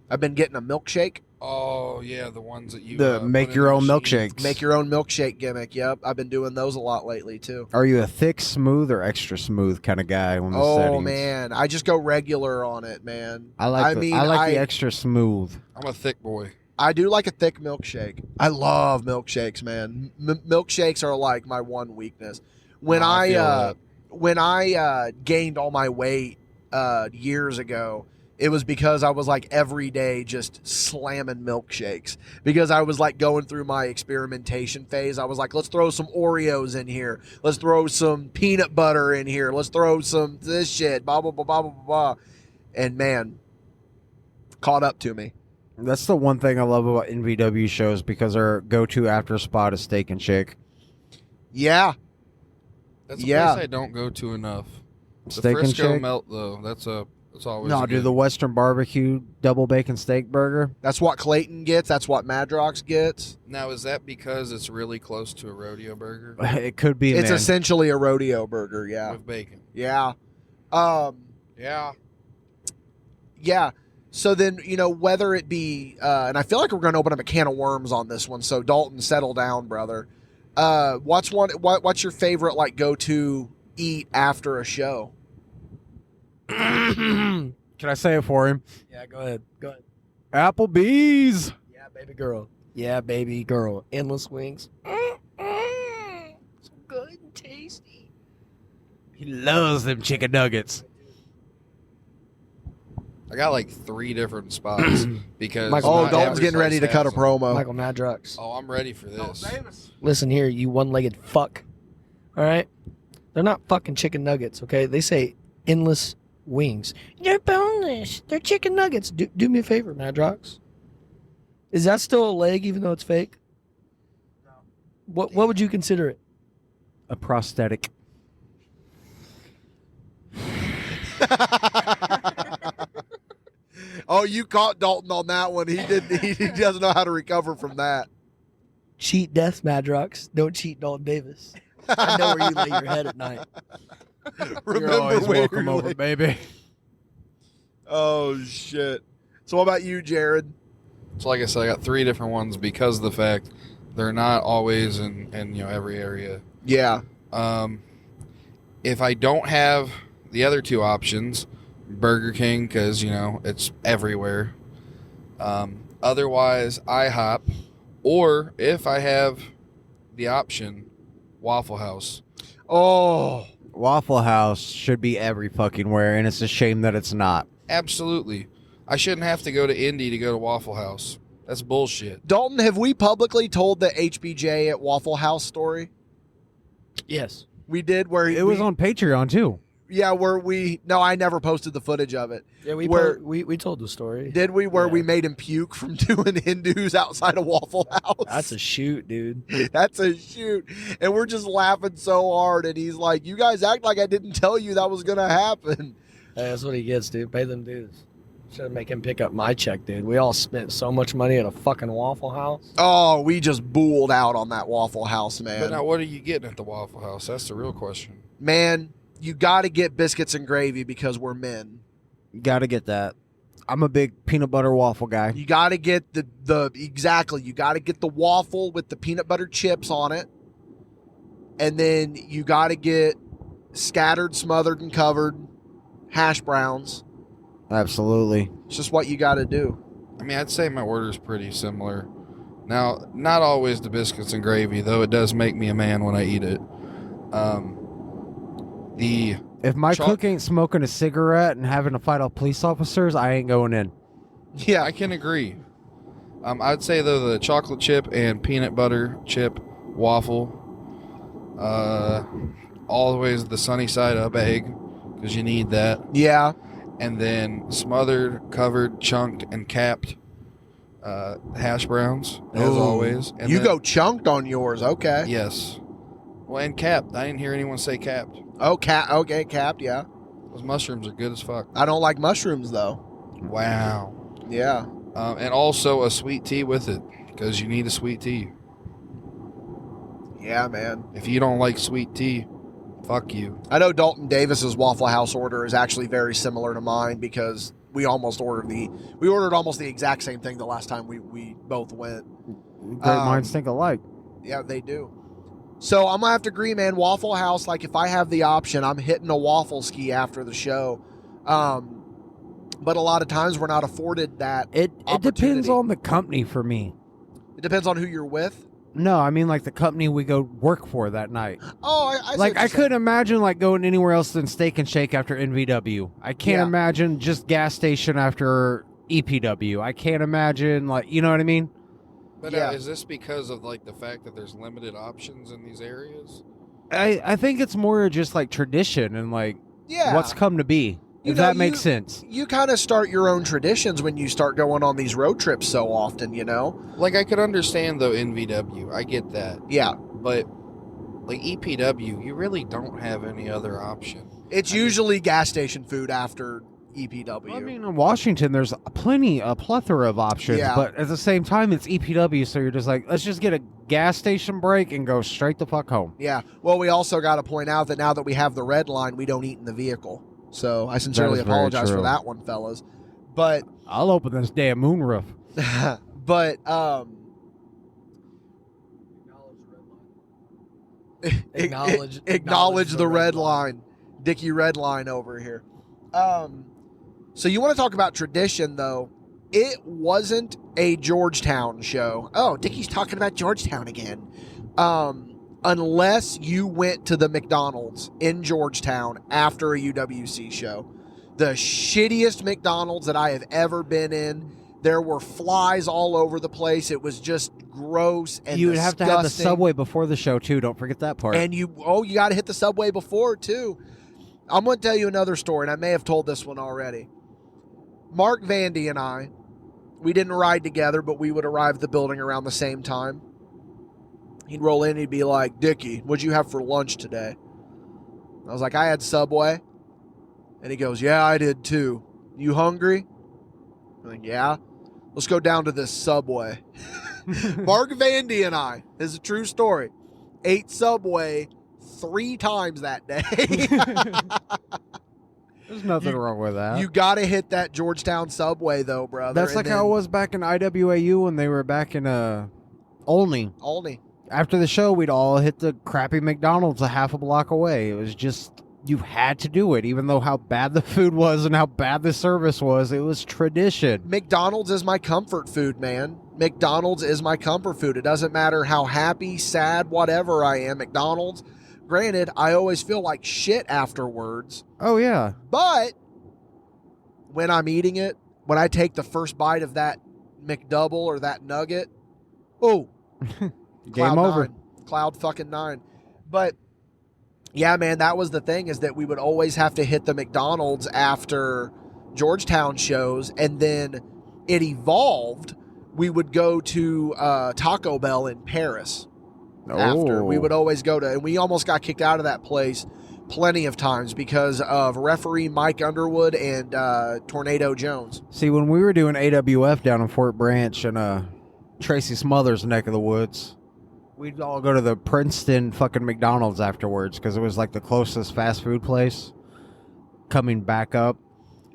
I've been getting a milkshake. Oh yeah, the ones that you Make put your in the own machine. milkshakes. Make your own milkshake gimmick. Yep, I've been doing those a lot lately too. Are you a thick, smooth, or extra smooth kind of guy on the Oh settings? man, I just go regular on it, man. I like the extra smooth. I'm a thick boy. I do like a thick milkshake. I love milkshakes, man. Milkshakes are like my one weakness. When No, I feel when I gained all my weight years ago, it was because I was like every day just slamming milkshakes because I was like going through my experimentation phase. I was like, let's throw some Oreos in here. Let's throw some peanut butter in here. Let's throw some this shit, blah, blah, blah, blah, blah, blah. And man, caught up to me. That's the one thing I love about NVW shows because our go-to after spot is Steak and Shake. Yeah. That's a Yeah. place I don't go to enough. The Steak and Frisco Shake? melt though, that's always No, a dude, good- the Western Barbecue double bacon steak burger. That's what Clayton gets. That's what Madrox gets. Now is that because it's really close to a rodeo burger It could be, It's man. essentially a rodeo burger. Yeah. with bacon? Yeah. Yeah. Yeah. So then, whether it be, and I feel like we're going to open up a can of worms on this one. So Dalton, settle down, brother. What's your favorite like go-to eat after a show? Can I say it for him? Yeah, go ahead. Go ahead. Applebee's. Yeah, baby girl. Yeah, baby girl. Endless wings. So good and tasty. He loves them chicken nuggets. I got like 3 different spots because Michael, Oh, not Dalton's every getting ready to place cut a has them. promo. Michael Madrox. Oh, I'm ready for this. Listen here, you one-legged fuck. All right? They're not fucking chicken nuggets, okay? They say endless wings. They're boneless. They're chicken nuggets. Do me a favor, Madrox. Is that still a leg even though it's fake? No. What would you consider it? A prosthetic. Oh, you caught Dalton on that one. He didn't. He doesn't know how to recover from that. Cheat death, Madrox. Don't cheat Dalton Davis. I know where you lay your head at night. You're always where welcome you over, lay- baby. Oh shit. So what about you, Jared? So like I said, I got 3 different ones because of the fact they're not always in every area. Yeah. If I don't have the other 2 options, Burger King because it's everywhere. Otherwise, IHOP, or if I have the option, Waffle House. Oh. Waffle House should be every fucking where, and it's a shame that it's not. Absolutely. I shouldn't have to go to Indy to go to Waffle House. That's bullshit. Dalton, have we publicly told the HBJ at Waffle House story? Yes. We did, where It was on Patreon, too. Yeah, no, I never posted the footage of it. Yeah, we told the story. Did we? Where we made him puke from doing Hindus outside of Waffle House. That's a shoot, dude. That's a shoot. And we're just laughing so hard. And he's like, you guys act like I didn't tell you that was going to happen. Hey, that's what he gets, dude. Pay them dudes. Should make him pick up my check, dude. We all spent so much money at a fucking Waffle House. Oh, we just bulled out on that Waffle House, man. But now what are you getting at the Waffle House? That's the real question. Man, you got to get biscuits and gravy because we're men. Got to get that. I'm a big peanut butter waffle guy. You got to get you got to get the waffle with the peanut butter chips on it. And then you got to get scattered, smothered, and covered hash browns. Absolutely. It's just what you got to do. I mean, I'd say my order is pretty similar. Now, not always the biscuits and gravy, though it does make me a man when I eat it. If my cook ain't smoking a cigarette and having to fight off police officers, I ain't going in. Yeah, I can agree. I'd say, though, the chocolate chip and peanut butter chip waffle, always the sunny side up egg, because you need that. Yeah. And then smothered, covered, chunked, and capped hash browns, as always. And you then, go chunked on yours, okay. Yes. Well, and capped. I didn't hear anyone say capped. Oh, okay, capped, yeah. Those mushrooms are good as fuck. I don't like mushrooms, though. Wow. Yeah. And also a sweet tea with it, because you need a sweet tea. Yeah, man. If you don't like sweet tea, fuck you. I know Dalton Davis's Waffle House order is actually very similar to mine because we ordered almost the exact same thing the last time we both went. Great minds think alike. Yeah, they do. So I'm gonna have to agree, man. Waffle House, like if I have the option, I'm hitting a waffle ski after the show. But a lot of times we're not afforded that. It depends on the company for me. It depends on who you're with. No, I mean like the company we go work for that night. Oh, I see like what you're I couldn't saying. imagine like going anywhere else than Steak and Shake after NVW. I can't imagine just gas station after EPW. I can't imagine like you know what I mean. But Yeah. is this because of like the fact that there's limited options in these areas? I think it's more just like tradition and like what's come to be. If that makes sense. You kind of start your own traditions when you start going on these road trips so often, you know? Like I could understand though NVW. I get that. Yeah. But like EPW, you really don't have any other option. It's usually gas station food after EPW. I mean, in Washington, there's a plethora of options, Yeah. but at the same time, it's EPW, so you're just like, let's just get a gas station break and go straight the fuck home. Yeah. Well, we also got to point out that now that we have the red line, we don't eat in the vehicle. So I sincerely That is very apologize for true. that one, fellas. But I'll open this damn moonroof. but acknowledge the red line. Dickie red line over here. So you want to talk about tradition, though. It wasn't a Georgetown show. Oh, Dickie's talking about Georgetown again. Unless you went to the McDonald's in Georgetown after a UWC show. The shittiest McDonald's that I have ever been in. There were flies all over the place. It was just gross and You would have to have the disgusting. subway before the show, too. Don't forget that part. And you got to hit the subway before, too. I'm going to tell you another story, and I may have told this one already. Mark Vandy and I, we didn't ride together, but we would arrive at the building around the same time. He'd roll in, he'd be like, Dickie, what'd you have for lunch today? I was like, I had Subway. And he goes, yeah, I did too. You hungry? I'm like, yeah. Let's go down to this Subway. Mark Vandy and I, this is a true story, ate Subway 3 times that day. There's nothing wrong with that. You got to hit that Georgetown Subway, though, brother. That's And like then how it was back in IWA-U when they were back in Olney. Olney. After the show, we'd all hit the crappy McDonald's a half a block away. It was just, you had to do it, even though how bad the food was and how bad the service was. It was tradition. McDonald's is my comfort food, man. McDonald's is my comfort food. It doesn't matter how happy, sad, whatever I am. McDonald's, Granted, I always feel like shit afterwards, Oh yeah. but when I'm eating it, when I take the first bite of that McDouble or that nugget, oh, Game over. Cloud fucking 9. But yeah, man, that was the thing, is that we would always have to hit the McDonald's after Georgetown shows, and then it evolved. We would go to Taco Bell in Paris after. We would always go to, and we almost got kicked out of that place plenty of times because of referee Mike Underwood and Tornado Jones. See, when we were doing AWF down in Fort Branch and Tracy Smothers' neck of the woods, we'd all go to the Princeton fucking McDonald's afterwards because it was like the closest fast food place coming back up.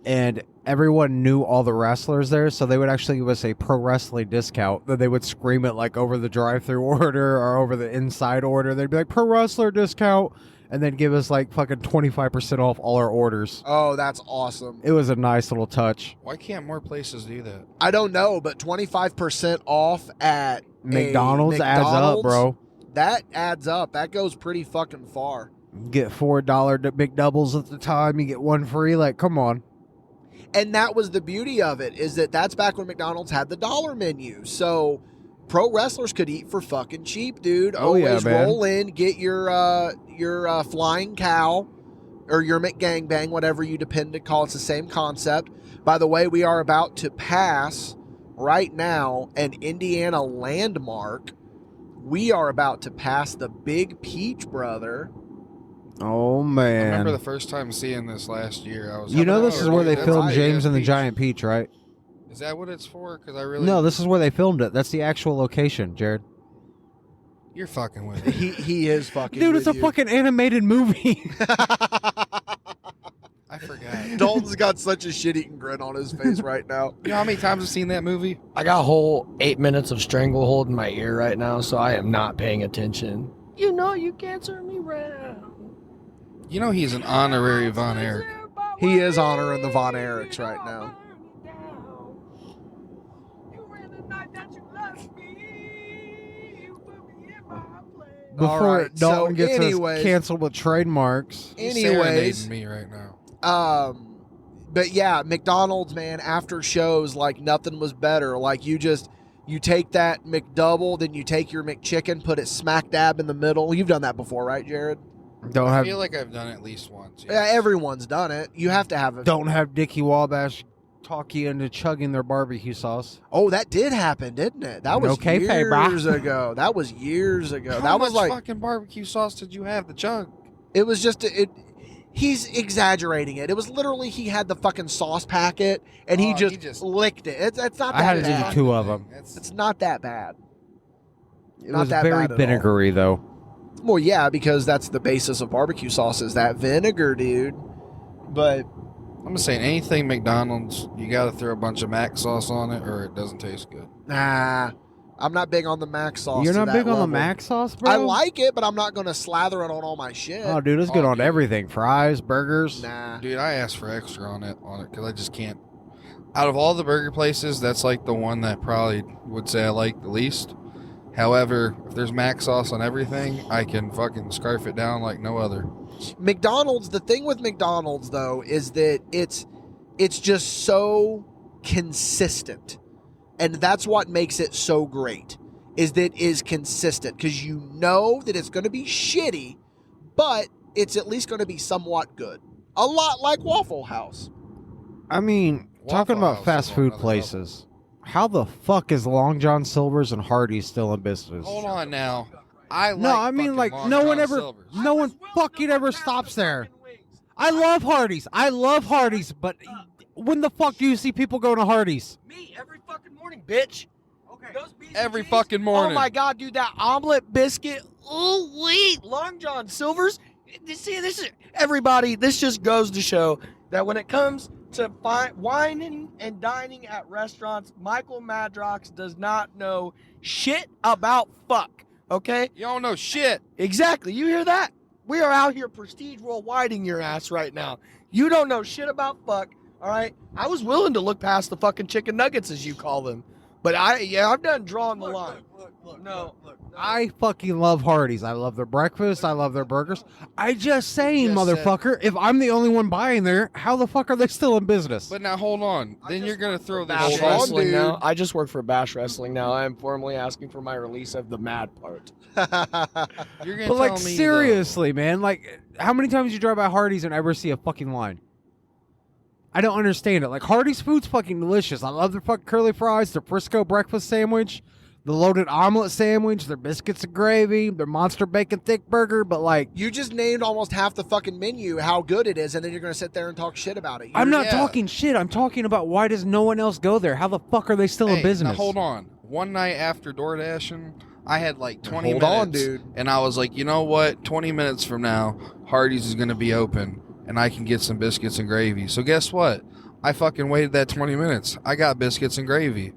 And everyone knew all the wrestlers there, so they would actually give us a pro wrestling discount. That they would scream it like over the drive-thru order or over the inside order. They'd be like, pro wrestler discount, and then give us like fucking 25% off all our orders. Oh, that's awesome. It was a nice little touch. Why can't more places do that? I don't know, but 25% off at McDonald's adds up, bro. That adds up. That goes pretty fucking far. You get $4 McDoubles at the time. You get one free. Like, come on. And that was the beauty of it, is that that's back when McDonald's had the dollar menu. So pro wrestlers could eat for fucking cheap, dude. Oh, yeah, Always man. roll in, get your flying cow or your McGangbang, whatever you depend to call. It's the same concept. By the way, we are about to pass right now an Indiana landmark. We are about to pass the Big Peach, brother. Oh, I man. remember the first time seeing this last year. I was. You know this is where they that's filmed right, James yeah, and the Peach. Giant Peach, right? Is that what it's for? Because I really. No, this is where they filmed it. That's the actual location, Jared. You're fucking with me. He is fucking Dude, with it's a you. fucking animated movie. I forgot. Dalton's got such a shit-eating grin on his face right now. You know how many times I've seen that movie? I got a whole 8 minutes of stranglehold in my ear right now, so I am not paying attention. You know you can't turn me round. You know he's an honorary Von Erich. He is honoring the Von Erichs right now. Before All right, Dalton so gets anyways- us canceled with trademarks. He's Anyways, serenading me right now. But yeah, McDonald's, man, after shows, like nothing was better. Like you take that McDouble, then you take your McChicken, put it smack dab in the middle. You've done that before, right, Jared? I feel like I've done it at least once. Yeah, everyone's done it. You have to have it. Don't have Dickie Wabash talk you into chugging their barbecue sauce. Oh, that did happen, didn't it? That was Okay, brah. years ago. That was years ago. How that was much like fucking barbecue sauce did you have to chug? it was just it. He's exaggerating it. It was literally he had the fucking sauce packet and he just licked it. It's not that I had to bad. do 2 of them. It's not that bad. It Not was that very bad at all. vinegary, though. Well, yeah, because that's the basis of barbecue sauce is that vinegar, dude. But I'm just saying, anything McDonald's, you got to throw a bunch of mac sauce on it, or it doesn't taste good. nah, I'm not big on the mac sauce. You're to not that big on the level. mac sauce, bro? I like it, but I'm not going to slather it on all my shit. Oh, dude, it's good on everything. Fries, burgers. Nah. Dude, I asked for extra on it because I just can't. Out of all the burger places, that's like the one that probably would say I like the least. However, if there's mac sauce on everything, I can fucking scarf it down like no other. McDonald's, the thing with McDonald's though is that it's just so consistent. And that's what makes it so great. Is that it is consistent because you know that it's going to be shitty, but it's at least going to be somewhat good. A lot like Waffle House. I mean, talking Waffle about House fast is on food another places, how the fuck is Long John Silver's and Hardee's still in business? Hold on now. No, I mean, like, no one fucking ever stops there. I love Hardee's, but when the fuck do you see people going to Hardee's? Me, every fucking morning, bitch. Okay. Every fucking morning. Oh my god, dude, that omelet biscuit. Oh wait, Long John Silver's. See, this is everybody. This just goes to show that when it comes to whining and dining at restaurants, Michael Madrox does not know shit about fuck. Okay? You don't know shit. Exactly. You hear that? We are out here prestige worldwiding your ass right now. You don't know shit about fuck. All right? I was willing to look past the fucking chicken nuggets, as you call them. But I've done drawing the line. I fucking love Hardee's. I love their breakfast. I love their burgers. I just saying, motherfucker, if I'm the only one buying there, how the fuck are they still in business? But now hold on. Then you're gonna throw this Bash shit. Wrestling now. I just work for Bash Wrestling now. I am formally asking for my release of the mad part. You're gonna But like tell me, seriously, man, like how many times you drive by Hardee's and ever see a fucking line? I don't understand it. Like Hardee's food's fucking delicious. I love their fucking curly fries, their Frisco breakfast sandwich, the loaded omelet sandwich, their biscuits and gravy, their monster bacon thick burger. But like, You just named almost half the fucking menu, how good it is, and then you're going to sit there and talk shit about it. I'm not talking shit. I'm talking about why does no one else go there? How the fuck are they still in Hey, business? now hold on. One night after door dashing, I had like 20 Hold minutes. on, dude. And I was like, you know what? 20 minutes from now, Hardee's is going to be open, and I can get some biscuits and gravy. So guess what? I fucking waited that 20 minutes. I got biscuits and gravy.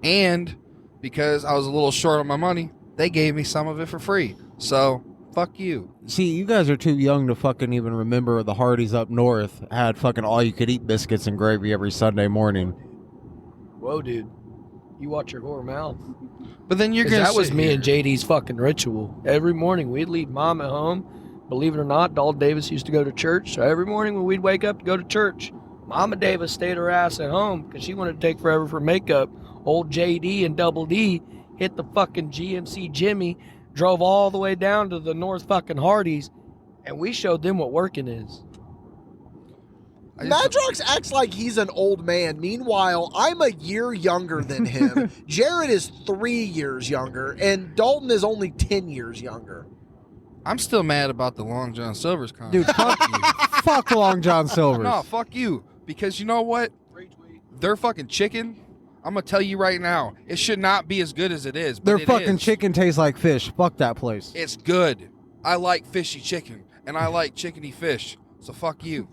And because I was a little short on my money, they gave me some of it for free. So, fuck you. See, you guys are too young to fucking even remember the Hardee's up north had fucking all-you-could-eat biscuits and gravy every Sunday morning. Whoa, dude. You watch your whore mouth. But then you're 'Cause going to that was me and JD's fucking ritual. Every morning we'd leave Mom at home. Believe it or not, Dalton Davis used to go to church. So every morning when we'd wake up to go to church, Mama Davis stayed her ass at home because she wanted to take forever for makeup. Old JD and Double D hit the fucking GMC Jimmy, drove all the way down to the North fucking Hardee's, and we showed them what working is. Madrox acts like he's an old man. Meanwhile, I'm a year younger than him. Jared is 3 years younger, and Dalton is only 10 years younger. I'm still mad about the Long John Silver's contract. Dude, fuck you. Fuck Long John Silver's. No, fuck you. Because you know what? Their fucking chicken, I'm going to tell you right now, it should not be as good as it is. But Their it fucking is. chicken tastes like fish. Fuck that place. It's good. I like fishy chicken, and I like chickeny fish. So fuck you.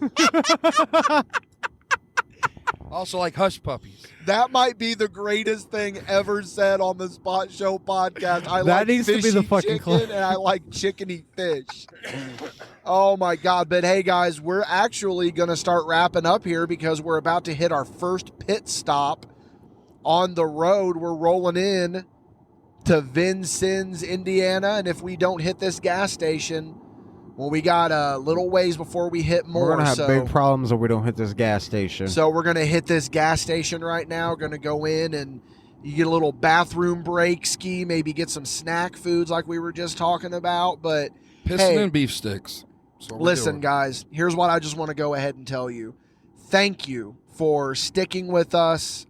Also like hush puppies. That might be the greatest thing ever said on the Spot Show podcast. I That like needs to be fishy the fucking chicken clip. and I like chickeny fish. Oh my God. But hey guys, we're actually going to start wrapping up here because we're about to hit our first pit stop on the road. We're rolling in to Vincennes, Indiana. And if we don't hit this gas station, well, we got a little ways before we hit more. We're going to have big problems if we don't hit this gas station. So we're going to hit this gas station right now. Going to go in and you get a little bathroom break ski, maybe get some snack foods like we were just talking about. But Piston and beef sticks. That's what we're listen, doing. guys, here's what I just want to go ahead and tell you. Thank you for sticking with us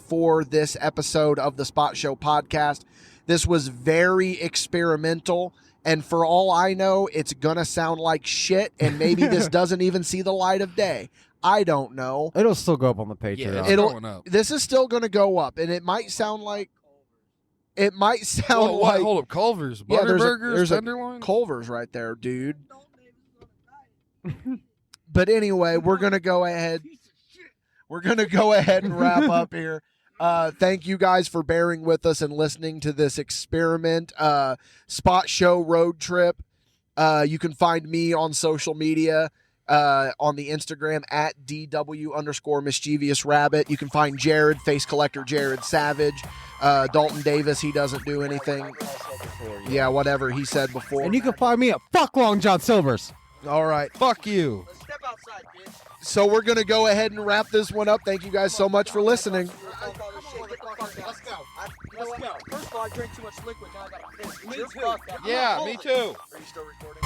for this episode of the Spot Show podcast. This was very experimental. And for all I know, it's going to sound like shit, and maybe this doesn't even see the light of day. I don't know. It'll still go up on the Patreon. Yeah, it's going up. This is still going to go up, and it might sound like... It might sound Whoa, like... hold up, Culver's. Yeah, Butterburgers, there's a tenderloin? Culver's right there, dude. But anyway, we're going to go ahead... We're going to go ahead and wrap up here. Thank you guys for bearing with us and listening to this experiment Spot Show road trip. You can find me on social media on the Instagram at DW_mischievous rabbit. You can find Jared, Face Collector Jared Savage. Dalton Davis, he doesn't do anything. Yeah, whatever he said before. And you can find me at Fuck Long John Silver's. All right. Fuck you. Step outside, bitch. So we're going to go ahead and wrap this one up. Thank you guys so much for listening. Let's go. First of all, I drank too much liquid. Now I got to piss. Yeah, me too. Are you still recording?